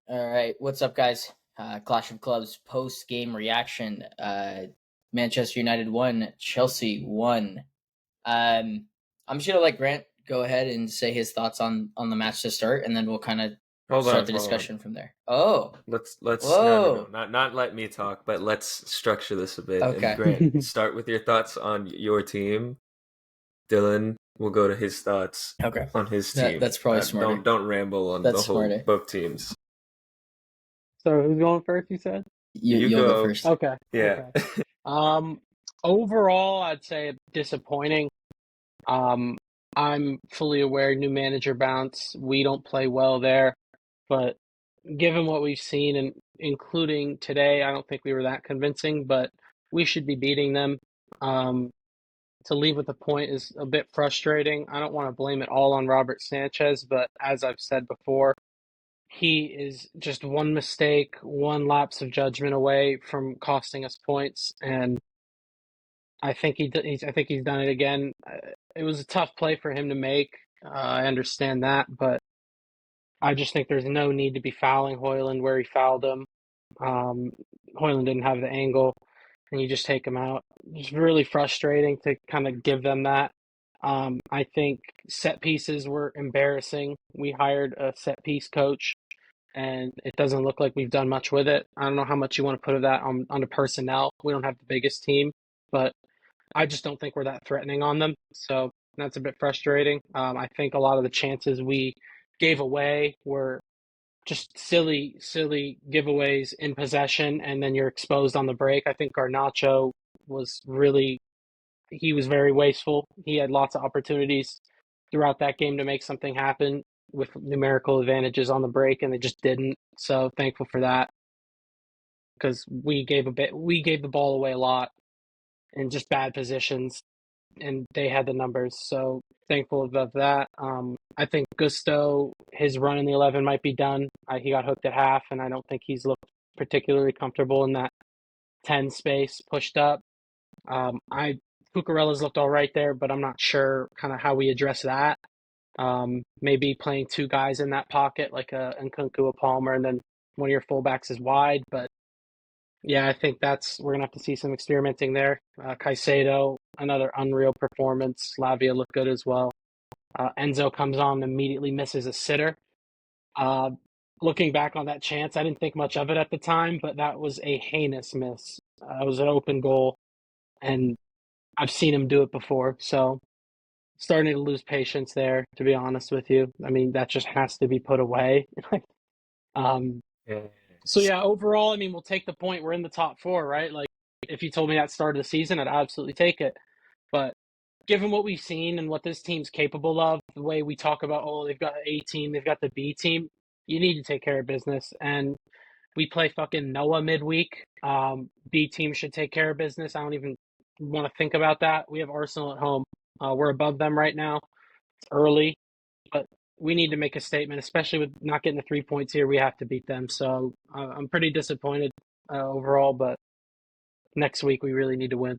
All right, what's up, guys? Clash of Clubs post game reaction. Manchester United won, Chelsea won. I'm just gonna let Grant go ahead and say his thoughts on the match to start, and then we'll kind of Hold start on, the hold on. discussion from there. Oh, Let's no. whoa, Not let me talk, but let's structure this a bit. And okay, Grant, start with your thoughts on your team. Dylan will go to his thoughts okay. on his That team. that's probably smarter. Don't ramble on the That's whole smarter. both teams. So who's going first, you said? You You'll go go. first. Okay, Yeah. okay. Um, Overall, I'd say disappointing. Um, I'm fully aware new manager bounce. We don't play well there, but given what we've seen and including today, I don't think we were that convincing, but we should be beating them. Um, to leave with a point is a bit frustrating. I don't want to blame it all on Robert Sanchez, but as I've said before, he is just one mistake, one lapse of judgment away from costing us points, and I think he's done it again. It was a tough play for him to make. I understand that, but I just think there's no need to be fouling Hoyland where he fouled him. Um, Hoyland didn't have the angle, and you just take him out. It's really frustrating to kind of give them that. I think set pieces were embarrassing. We hired a set piece coach, and it doesn't look like we've done much with it. I don't know how much you want to put of that on the personnel. We don't have the biggest team, but I just don't think we're that threatening on them. So that's a bit frustrating. I think a lot of the chances we gave away were just silly giveaways in possession, and then you're exposed on the break. I think Garnacho was really, he was very wasteful. He had lots of opportunities throughout that game to make something happen with numerical advantages on the break, and they just didn't. So thankful for that because we gave the ball away a lot in just bad positions, and they had the numbers. So thankful about that. I think Gusto, his run in the 11 might be done. He got hooked at half, and I don't think he's looked particularly comfortable in that 10 space pushed up. I Cucurella's looked all right there, but I'm not sure kind of how we address that. Maybe playing two guys in that pocket, like a Nkunku, a Palmer, and then one of your fullbacks is wide. But yeah, I think we're gonna have to see some experimenting there. Caicedo, another unreal performance. Lavia looked good as well. Enzo comes on and immediately misses a sitter. Uh, Looking back on that chance, I didn't think much of it at the time, but that was a heinous miss. It was an open goal, and I've seen him do it before. So starting to lose patience there, to be honest with you. I mean, that just has to be put away. um, Yeah. so yeah, overall, I mean, we'll take the point. We're in the top four, right? Like, if you told me that start of the season, I'd absolutely take it. But given what we've seen and what this team's capable of, the way we talk about, oh, they've got the A team, they've got the B team, you need to take care of business. And we play fucking Noah midweek. B team should take care of business. I don't even want to think about that. We have Arsenal at home. We're above them right now. It's early, but we need to make a statement, especially with not getting the 3 points here. We have to beat them. So I'm pretty disappointed overall, but next week we really need to win.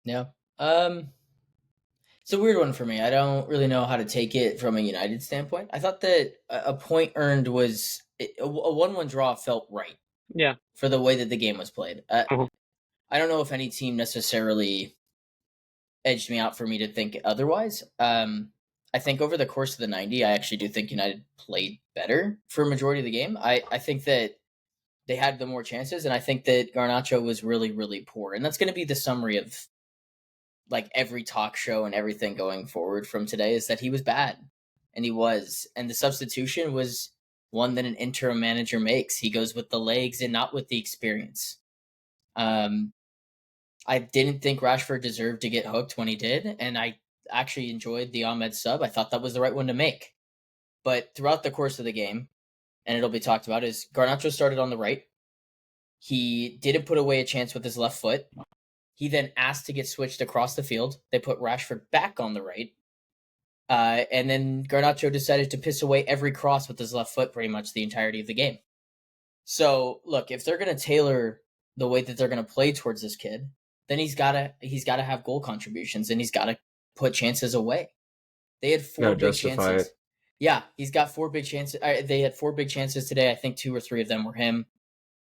Yeah. It's a weird one for me. I don't really know how to take it from a United standpoint. I thought that a point earned was a 1-1 draw felt right Yeah. for the way that the game was played. Uh-huh. I don't know if any team necessarily edged me out for me to think otherwise. I think over the course of the 90, I actually do think United played better for a majority of the game. I think that they had the more chances, and I think that Garnacho was really, really poor. And that's going to be the summary of like every talk show and everything going forward from today is that he was bad. And he was. And the substitution was one that an interim manager makes. He goes with the legs and not with the experience. I didn't think Rashford deserved to get hooked when he did, and I actually enjoyed the Ahmed sub. I thought that was the right one to make. But throughout the course of the game, and it'll be talked about, is Garnacho started on the right. He didn't put away a chance with his left foot. He then asked to get switched across the field. They put Rashford back on the right. And then Garnacho decided to piss away every cross with his left foot pretty much the entirety of the game. So, look, if they're going to tailor the way that they're going to play towards this kid, then he's got to have goal contributions and he's got to put chances away. They had four No, big justify chances. it. Yeah, he's got 4 big chances. They had 4 big chances today. I think 2 or 3 of them were him.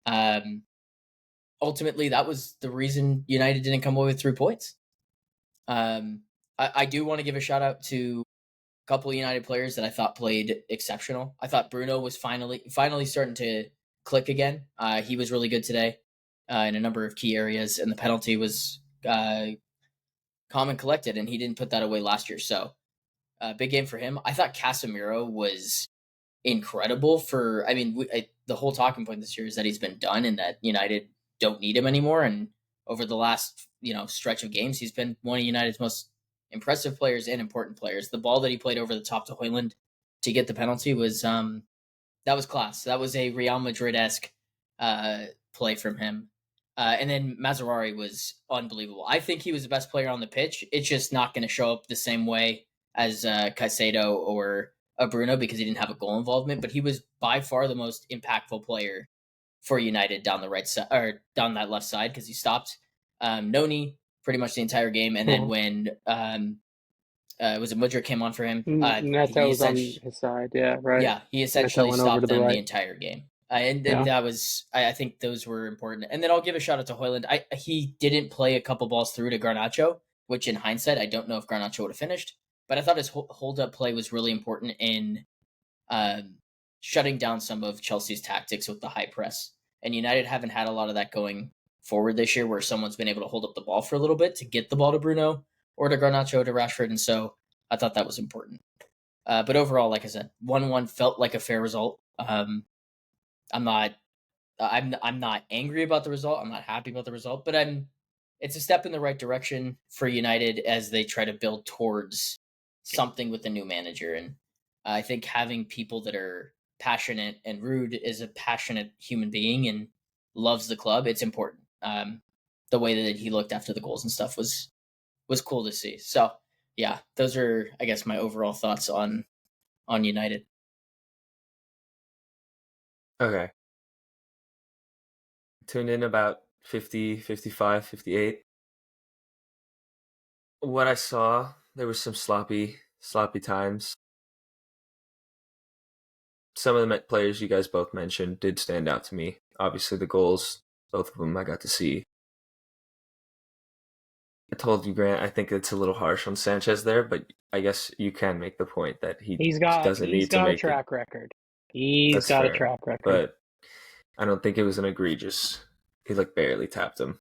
Um, Ultimately, that was the reason United didn't come away with 3 points. I do want to give a shout out to a couple of United players that I thought played exceptional. I thought Bruno was finally starting to click again. He was really good today in a number of key areas, and the penalty was calm and collected, and he didn't put that away last year. So, big game for him. I thought Casemiro was incredible for. I mean, the whole talking point this year is that he's been done and that United don't need him anymore. And over the last stretch of games, he's been one of United's most impressive players and important players. The ball that he played over the top to Hoyland to get the penalty was that was class. That was a Real Madrid esque uh, play from him. And then Mazzarari was unbelievable. I think he was the best player on the pitch. It's just not going to show up the same way as Caicedo or Bruno because he didn't have a goal involvement. But he was by far the most impactful player for United down the right side or down that left side because he stopped Noni pretty much the entire game. And then when was it Mudryk came on for him, Neto he was on essentially his side, yeah, right. yeah, he Neto essentially went over stopped to the them the right. entire game. And Yeah. that was, I think those were important. And then I'll give a shout out to Hoyland. He didn't play a couple balls through to Garnacho, which in hindsight, I don't know if Garnacho would have finished, but I thought his hold up play was really important in shutting down some of Chelsea's tactics with the high press. And United haven't had a lot of that going forward this year where someone's been able to hold up the ball for a little bit to get the ball to Bruno or to Garnacho to Rashford. And so I thought that was important. But overall, like I said, 1-1 felt like a fair result. I'm not I'm not angry about the result. I'm not happy about the result, but it's a step in the right direction for United as they try to build towards something with the new manager. And I think having people that are passionate and Rude is a passionate human being and loves the club, it's important. The way that he looked after the goals and stuff was cool to see. So yeah, those are I guess my overall thoughts on United. Okay. Tuned in about 50, 55, 58. What I saw, there was some sloppy times. Some of the players you guys both mentioned did stand out to me. Obviously, the goals, both of them I got to see. I told you, Grant, I think it's a little harsh on Sanchez there, but I guess you can make the point that he doesn't need to got a make it. track record. He's That's got a fair. track record. But I don't think it was an egregious. He barely tapped him.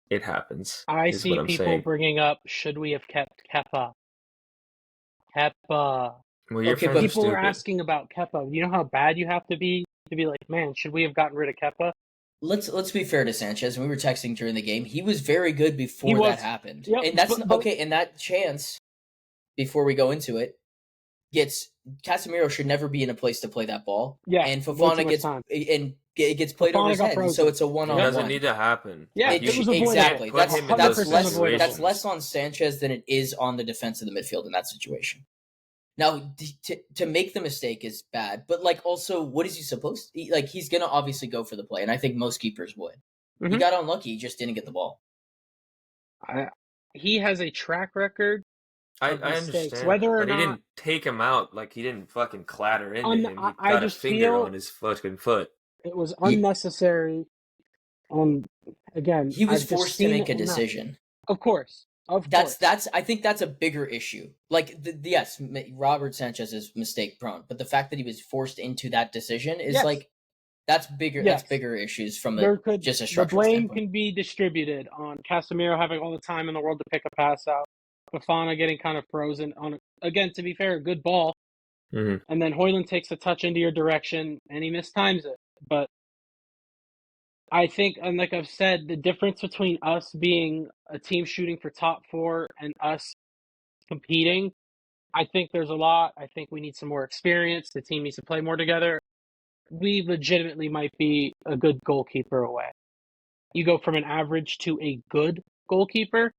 It happens. I is see what I'm people saying. bringing up, should we have kept Kepa? Kepa. Well, your Okay, friends are People were stupid. asking about Kepa. You know how bad you have to be like, man, should we have gotten rid of Kepa? Let's be fair to Sanchez. When we were texting during the game, he was very good before that happened. Yep, And that's but okay. And that chance, before we go into it, gets Casemiro should never be in a place to play that ball. yeah, And way too Fofana much time. it gets played over Fofana his got head, and frozen. so it's a It one on doesn't one. need to happen. Yeah, Like, it was exactly. put him in those 100% avoidable. That's situations. less on Sanchez than it is on the defense of the midfield in that situation. Now, to make the mistake is bad, but like also, what is he supposed to? Like he's gonna obviously go for the play, and I think most keepers would. He Mhm. got unlucky; he just didn't get the ball. He has a track record I of mistakes. understand, Whether or but he not, didn't take him out. Like, he didn't fucking clatter into him. He I got a just finger feel on his fucking foot. it was He, unnecessary. Again, he was I've just forced to seen make it a enough. decision. Of course. That's I think that's a bigger issue. Like yes, Robert Sanchez is mistake prone, but the fact that he was forced into that decision is Yes. like that's bigger. Yes. That's bigger issues from just a the structural blame standpoint. can be distributed on Casemiro having all the time in the world to pick a pass out, Fofana getting kind of frozen on again, to be fair, a good ball, Mm-hmm. and then Hoyland takes a touch into your direction and he mistimes it. But I think, and like I've said, the difference between us being a team shooting for top four and us competing, I think there's a lot. I think we need some more experience. The team needs to play more together. We legitimately might be a good goalkeeper away. You go from an average to a good goalkeeper.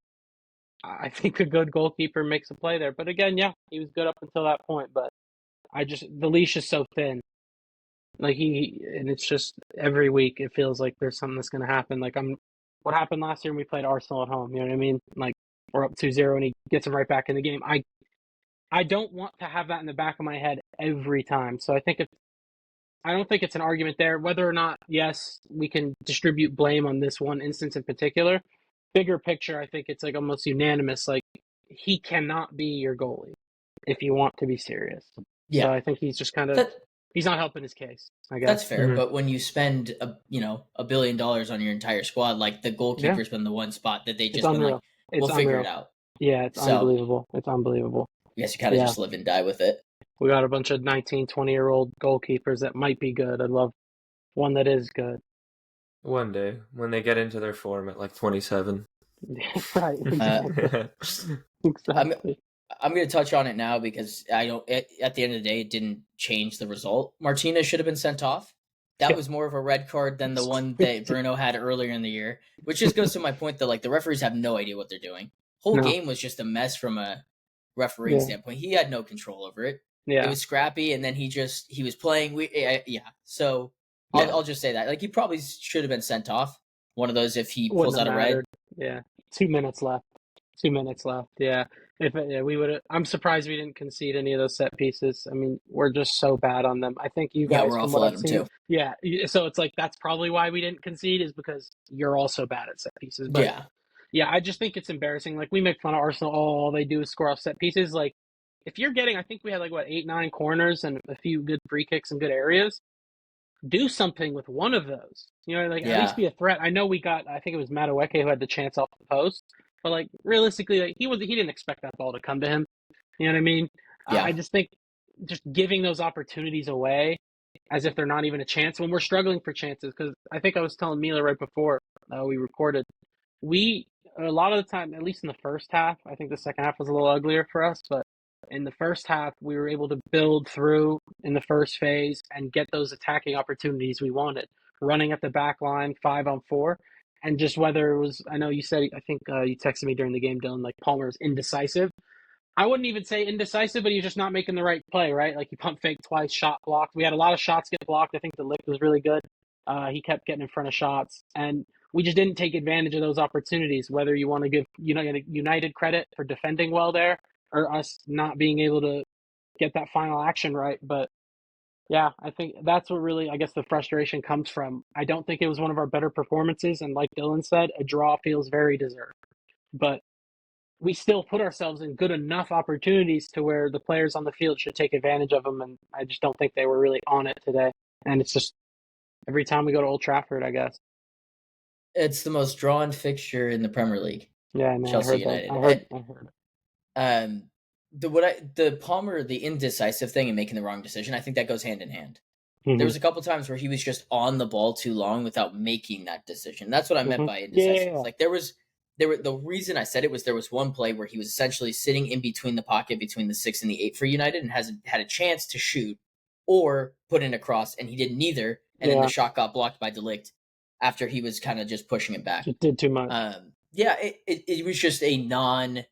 I think a good goalkeeper makes a play there. But again, yeah, he was good up until that point. But the leash is so thin. And it's just every week it feels like there's something that's going to happen. What happened last year when we played Arsenal at home? You know what I mean? Like we're up 2-0 and he gets him right back in the game. I don't want to have that in the back of my head every time. So I don't think it's an argument there. Whether or not, yes, we can distribute blame on this one instance in particular. Bigger picture, I think it's like almost unanimous. Like, he cannot be your goalie if you want to be serious. So Yeah, I think he's just kind of that he's not helping his case, I that's guess. fair. But when you spend $1 billion on your entire squad, like the Yeah, goalkeeper's been the one spot that they it's just been like, unreal. It's we'll figure it unreal. out. Yeah, it's So unbelievable. It's unbelievable. I guess you kind of Yeah, just live and die with it. we got a bunch of 19, 20-year-old goalkeepers that might be good. I'd love one that is good. One day, when they get into their form at like 27. Right, Uh, exactly. I'm Exactly. I'm going to touch on it now because I don't. At the end of the day, it didn't change the result. Martinez should have been sent off. That Yeah. was more of a red card than the one that Bruno had earlier in the year, which just goes to my point that like the referees have no idea what they're doing. Whole No. game was just a mess from a refereeing Yeah. standpoint. He had no control over it. It Yeah. was scrappy, and then he was playing. Yeah. So Yeah. I'll just say that like he probably should have been sent off. One of those if he Wouldn't pulls have out a red. mattered. Yeah. 2 minutes left. 2 minutes left. Yeah. Yeah, we would have. I'm surprised we didn't concede any of those set pieces. I mean, we're just so bad on them. I think you Yeah, guys, we're from what awful at I've him seen, too. yeah. So it's like that's probably why we didn't concede is because you're also bad at set pieces. But Yeah, yeah, I just think it's embarrassing. Like we make fun of Arsenal. Oh, all they do is score off set pieces. Like if you're getting, I think we had like what 8, 9 corners and a few good free kicks and good areas. Do something with one of those. Like at least yeah, be a threat. I know we got. I think it was Madueke who had the chance off the post, but like realistically, like he didn't expect that ball to come to him. You know what I mean? I yeah. just think just giving those opportunities away as if they're not even a chance when we're struggling for chances. Because I think I was telling Mila right before we recorded, we a lot of the time, at least in the first half, I think the second half was a little uglier for us, but in the first half, we were able to build through in the first phase and get those attacking opportunities we wanted, running at the back line 5-on-4. And just whether it was, I know you said, I think you texted me during the game, Dylan, like Palmer was indecisive. I wouldn't even say indecisive, but he's just not making the right play, right? Like he pump faked twice, shot blocked. We had a lot of shots get blocked. I think the lick was really good. He kept getting in front of shots, and we just didn't take advantage of those opportunities. Whether you want to give United credit for defending well there, or us not being able to get that final action right, but yeah, I think that's what really, I guess, the frustration comes from. I don't think it was one of our better performances, and like Dylan said, a draw feels very deserved. But we still put ourselves in good enough opportunities to where the players on the field should take advantage of them, and I just don't think they were really on it today. And it's just every time we go to Old Trafford, I guess. It's the most drawn fixture in the Premier League. Yeah, no, I Chelsea heard that. United. I heard. Um, the Palmer, the indecisive thing and making the wrong decision, I think that goes hand in hand. There Mm-hmm. was a couple times where he was just on the ball too long without making that decision. That's what I meant Mm-hmm. by Yeah, indecisive. yeah, Like the reason I said it was there was one play where he was essentially sitting in between the pocket between the 6 and the 8 for United and has had a chance to shoot or put in a cross and he did neither. And then the yeah. shot got blocked by Delict after he was kind of just pushing it back. Just did too much. Yeah, it was just a non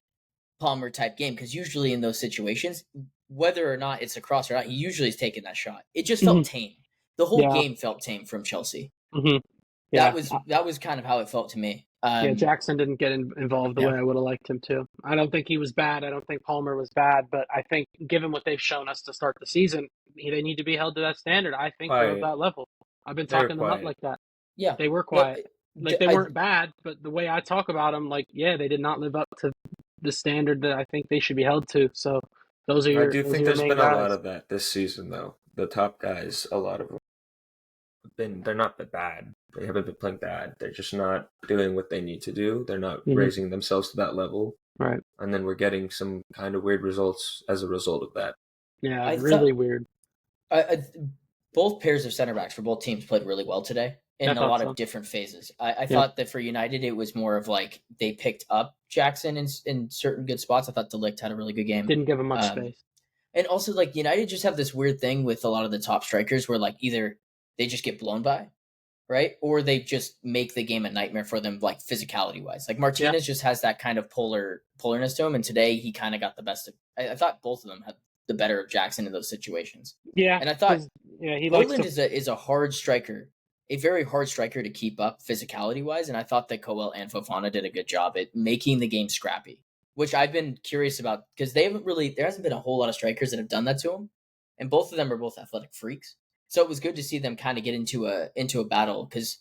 Palmer type game because usually in those situations, whether or not it's a cross or not, he usually is taking that shot. It just Mm-hmm. felt tame. The whole Yeah. game felt tame from Chelsea. Mm-hmm. That Yeah. was kind of how it felt to me. Yeah, Jackson didn't get involved the Yeah, way I would have liked him to. I don't think he was bad. I don't think Palmer was bad, but I think given what they've shown us to start the season, they need to be held to that standard. I think they're of Quiet. that level. I've been They're talking them up quiet. like that. yeah. They were No, quiet. Like they weren't bad, but the way I talk about them, like yeah, they did not live up to the standard that I think they should be held to. So I do those are think your there's main been a lot guys. of that this season, though. The top guys, a lot of them they're not that bad. They haven't been playing bad. They're just not doing what they need to do. They're not Mm-hmm. raising themselves to that level. Right. And then we're getting some kind of weird results as a result of that. Yeah, I really thought weird. both pairs of center backs for both teams played really well today I in a thought lot so. of different phases. I Yep. thought that for United, it was more of like they picked up Jackson in certain good spots. I thought Delict had a really good game. Didn't give him much space. And also, like United just have this weird thing with a lot of the top strikers where like either they just get blown by, right, or they just make the game a nightmare for them, like physicality wise. Like Yeah. Martinez just has that kind of polarness to him, and today he kind of got the best of. I thought both of them had the better of Jackson in those situations, Yeah, and I thought yeah, he likes Poland to. is a hard striker, a very hard striker to keep up physicality wise, and I thought that Coel and Fofana did a good job at making the game scrappy. which I've been curious about because there hasn't been a whole lot of strikers that have done that to him, and both of them are both athletic freaks. So it was good to see them kind of get into a battle because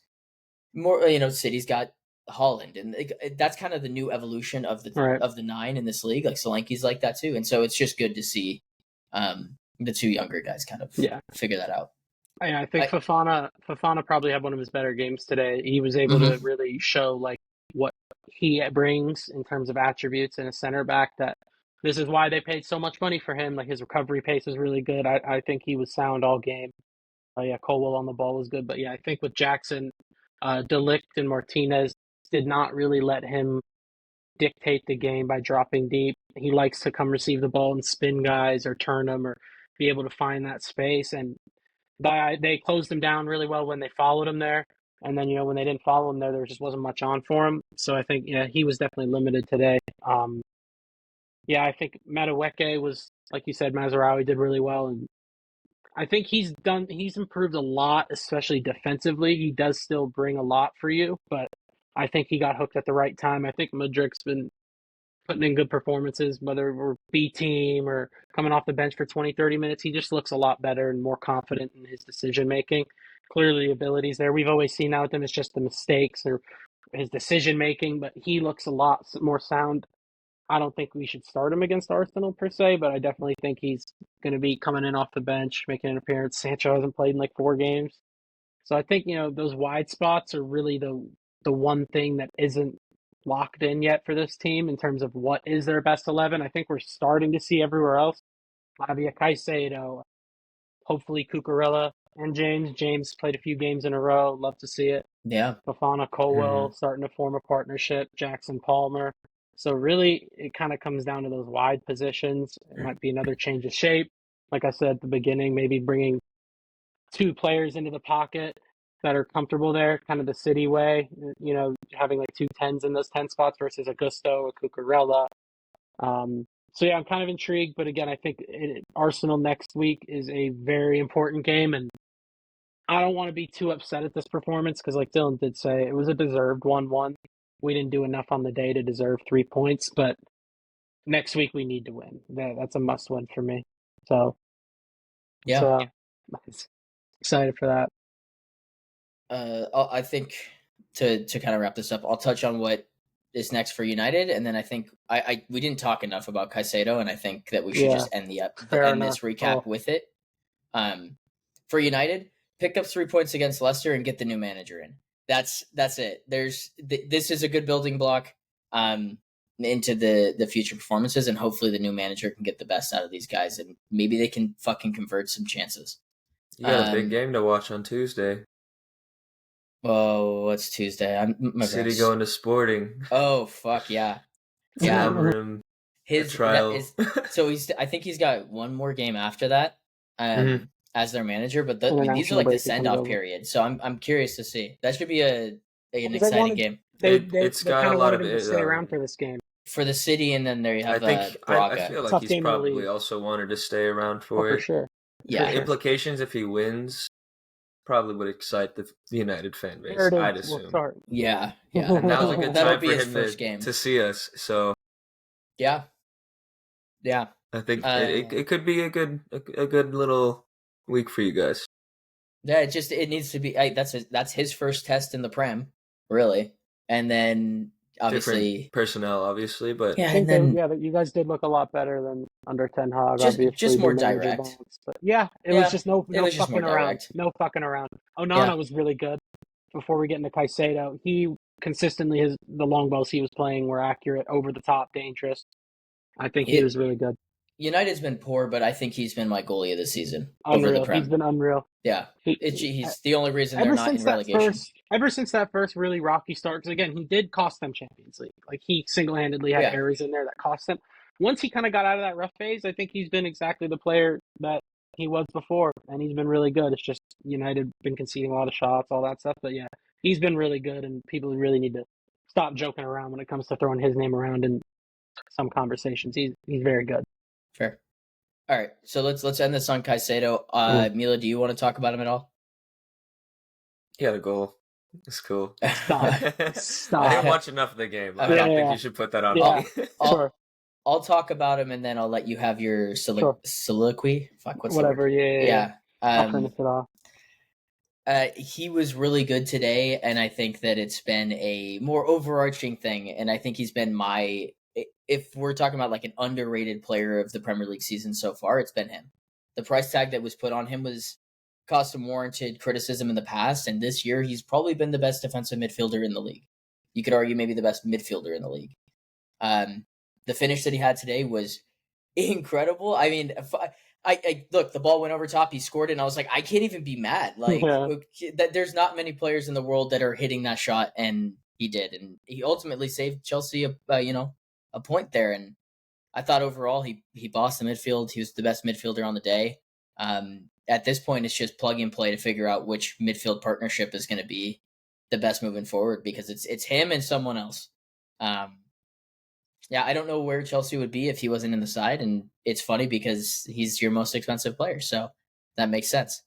more City's got Holland, and that's kind of the new evolution of Right. the nine in this league. Like Solanke's like that too, and so it's just good to see the two younger guys kind of figure that out. I think Fofana probably had one of his better games today. He was able to really show like what he brings in terms of attributes in a center back. That this is why they paid so much money for him. Like his recovery pace is really good. I think he was sound all game. Colwell on the ball was good, but I think with Jackson, De Ligt and Martinez did not really let him dictate the game by dropping deep. He likes to come receive the ball and spin guys or turn them or be able to find that space. And they closed him down really well when they followed him there. And then, when they didn't follow him there just wasn't much on for him. So I think, he was definitely limited today. I think Madueke was, like you said, Mazraoui did really well. And I think he's improved a lot, especially defensively. He does still bring a lot for you, but I think he got hooked at the right time. I think Mudrik's been putting in good performances, whether we're B team or coming off the bench for 20, 30 minutes. He just looks a lot better and more confident in his decision making. Clearly, the ability's there. We've always seen that with him. It's just the mistakes or his decision making, but he looks a lot more sound. I don't think we should start him against Arsenal per se, but I definitely think he's going to be coming in off the bench, making an appearance. Sancho hasn't played in like 4 games. So I think, those wide spots are really the one thing that isn't locked in yet for this team in terms of what is their best 11. I think we're starting to see everywhere else. Lavia Caicedo, hopefully Cucurella and James. James played a few games in a row. Love to see it. Yeah. Fofana Colwell starting to form a partnership. Jackson Palmer. So really, it kind of comes down to those wide positions. It might be another change of shape. Like I said at the beginning, maybe bringing 2 players into the pocket that are comfortable there, kind of the City way, having like 2 10s in those 10 spots versus Augusto or Cucurella. So I'm kind of intrigued, but again, I think Arsenal next week is a very important game, and I don't want to be too upset at this performance because, like Dylan did say, it was a deserved 1-1. We didn't do enough on the day to deserve 3 points, but next week we need to win. That's a must-win for me. So, excited for that. I think to kind of wrap this up, I'll touch on what is next for United, and then I think we didn't talk enough about Caicedo, and I think that we should just end this recap with it. For United, pick up 3 points against Leicester and get the new manager in. That's it. This is a good building block into the future performances, and hopefully the new manager can get the best out of these guys, and maybe they can fucking convert some chances. You got a big game to watch on Tuesday. Oh, what's Tuesday? City going to Sporting. Oh, fuck yeah. Yeah. His trial. So I think he's got one more game after that as their manager, but these are like the send-off period. So I'm curious to see. That should be an exciting game. It's got a lot of to stay around for this game. For the City, and then there you have Braga. I feel like he's probably also wanted to stay around for it. For sure. Yeah. Implications if he wins probably would excite the United fan base, I'd assume. Yeah. And now's a good time for him to see us. So yeah. I think it could be a good little week for you guys. Yeah, it needs to be. That's his first test in the Prem, really, and then obviously different personnel, obviously, but I think that you guys did look a lot better than under Ten Hag. Just more direct. But it was just no fucking around. No fucking around. Onana was really good. Before we get into Caicedo, he consistently the long balls he was playing were accurate, over the top, dangerous. I think he was really good. United's been poor, but I think he's been my goalie of the season. Unreal. Over the Prem. He's been unreal. Yeah, he's the only reason they're not in relegation. Ever since that first really rocky start, because again, he did cost them Champions League. Like he single-handedly had errors in there that cost them. Once he kind of got out of that rough phase, I think he's been exactly the player that he was before, and he's been really good. It's just United been conceding a lot of shots, all that stuff. But he's been really good, and people really need to stop joking around when it comes to throwing his name around in some conversations. He's very good. Fair. All right, so let's end this on Caicedo. Mila, do you want to talk about him at all? He had a goal. It's cool. Stop. I didn't watch enough of the game. I don't think you should put that on me. Sure. I'll talk about him, and then I'll let you have your Sure. soliloquy. Fuck, what's Whatever. the word? Yeah. I'll Yeah. finish it off. He was really good today, and I think that it's been a more overarching thing. And I think he's been if we're talking about like an underrated player of the Premier League season so far, it's been him. The price tag that was put on him was caused some warranted criticism in the past, and this year he's probably been the best defensive midfielder in the league. You could argue maybe the best midfielder in the league. The finish that he had today was incredible. I mean, I look, the ball went over top. He scored it, and I was like, I can't even be mad. Like that, there's not many players in the world that are hitting that shot, and he did, and he ultimately saved Chelsea a point there. And I thought overall he bossed the midfield. He was the best midfielder on the day. At this point, it's just plug and play to figure out which midfield partnership is going to be the best moving forward, because it's him and someone else. Yeah, I don't know where Chelsea would be if he wasn't in the side, and it's funny because he's your most expensive player, so that makes sense.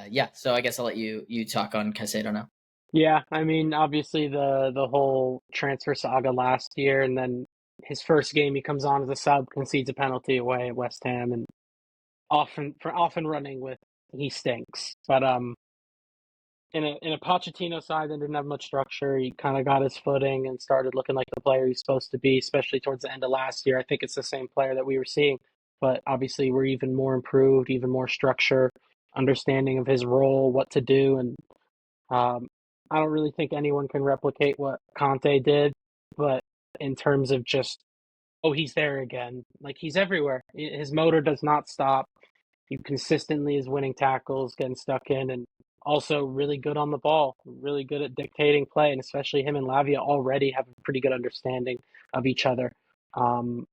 Yeah, so I guess I'll let you talk on Caicedo now. Yeah, I mean, obviously the whole transfer saga last year, and then his first game he comes on as a sub, concedes a penalty away at West Ham, and often running with he stinks. But in a Pochettino side that didn't have much structure, he kind of got his footing and started looking like the player he's supposed to be, especially towards the end of last year. I think it's the same player that we were seeing, but obviously we're even more improved, even more structure, understanding of his role, what to do, and I don't really think anyone can replicate what Conte did, but in terms of just, oh, he's there again, like he's everywhere. His motor does not stop. He consistently is winning tackles, getting stuck in, and also really good on the ball, really good at dictating play, and especially him and Lavia already have a pretty good understanding of each other. Um,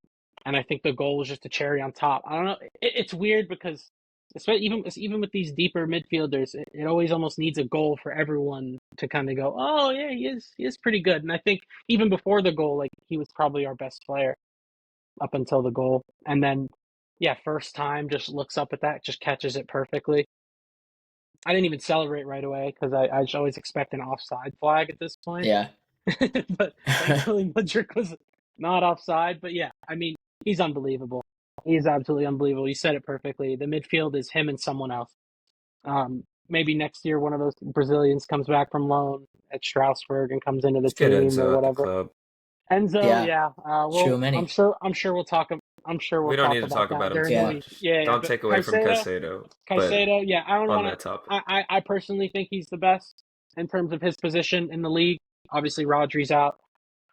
and I think the goal was just a cherry on top. I don't know. It's weird because especially even with these deeper midfielders, it always almost needs a goal for everyone to kind of go, oh yeah, he is pretty good. And I think even before the goal, like he was probably our best player up until the goal. And then, yeah, first time just looks up at that, just catches it perfectly. I didn't even celebrate right away because I just always expect an offside flag at this point. Yeah. But thankfully, Mudryk was not offside. But yeah, I mean, he's unbelievable. He's absolutely unbelievable. You said it perfectly. The midfield is him and someone else. Maybe next year, one of those Brazilians comes back from loan at Strasbourg and comes into the Let's get team or Enzo at the whatever. club. Enzo, Yeah, yeah. too Well, I'm many. sure. I'm sure we'll talk. I'm sure we'll We don't need talk to about talk that about him during too the Yeah, week. much. Yeah. Don't But take away from Caicedo, Caicedo, but Caicedo, yeah. I don't on want that to. topic. I personally think he's the best in terms of his position in the league. Obviously, Rodri's out.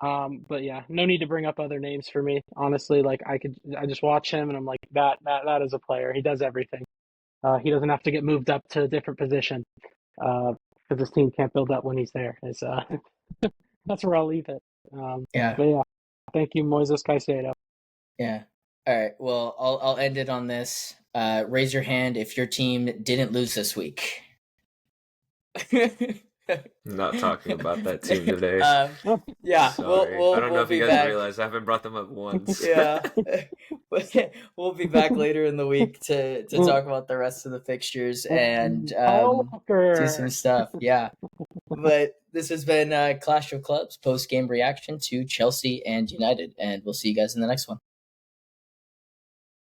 But yeah, no need to bring up other names for me. Honestly, like I just watch him and I'm like that is a player. He does everything. He doesn't have to get moved up to a different position because his team can't build up when he's there. It's, that's where I'll leave it. yeah, But yeah, thank you, Moises Caicedo. yeah. All right. Well, I'll end it on this. Raise your hand if your team didn't lose this week. Not talking about that team today. Yeah, we'll Sorry. I we'll don't know we'll if you be guys back. realize I haven't brought them up once. Yeah, we'll be back later in the week to talk about the rest of the fixtures and Kyle do some Walker. stuff. Yeah, but this has been Clash of Clubs post game reaction to Chelsea and United, and we'll see you guys in the next one.